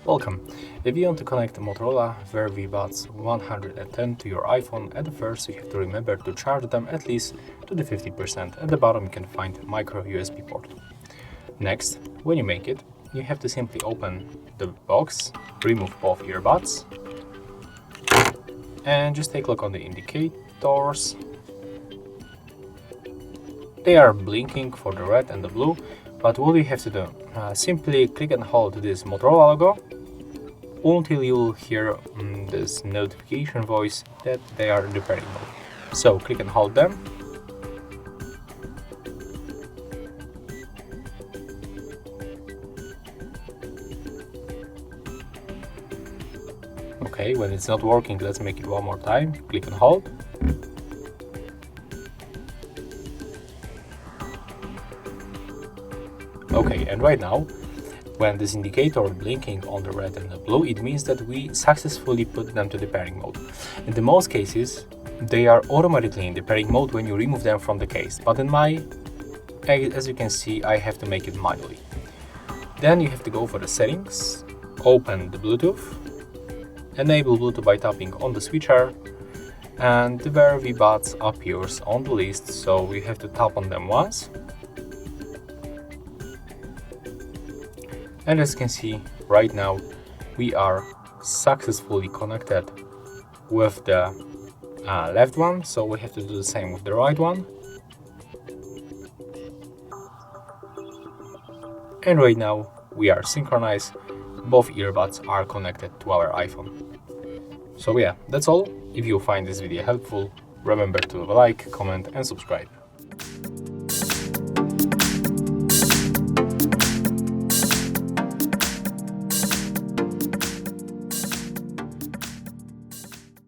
Welcome! If you want to connect Motorola Vervebuds 110 to your iPhone, at first you have to remember to charge them at least to the 50%. At the bottom you can find micro USB port. Next, when you make it, you have to simply open the box, remove both earbuds, and just take a look on the indicators. They are blinking for the red and the blue, but what you have to do, simply click and hold this Motorola logo until you'll hear this notification voice that they are in the pairing mode. So click and hold them. Okay, when it's not working, let's make it one more time. Click and hold. Okay, and right now, when this indicator blinking on the red and the blue, it means that we successfully put them to the pairing mode. In the most cases, they are automatically in the pairing mode when you remove them from the case, but in my, as you can see, I have to make it manually. Then you have to go for the settings, open the Bluetooth, enable Bluetooth by tapping on the switcher, and the Vervebuds appears on the list, so we have to tap on them once. And as you can see, right now we are successfully connected with the left one, so we have to do the same with the right one. And right now we are synchronized, both earbuds are connected to our iPhone. So yeah, that's all. If you find this video helpful, remember to leave a like, comment and subscribe.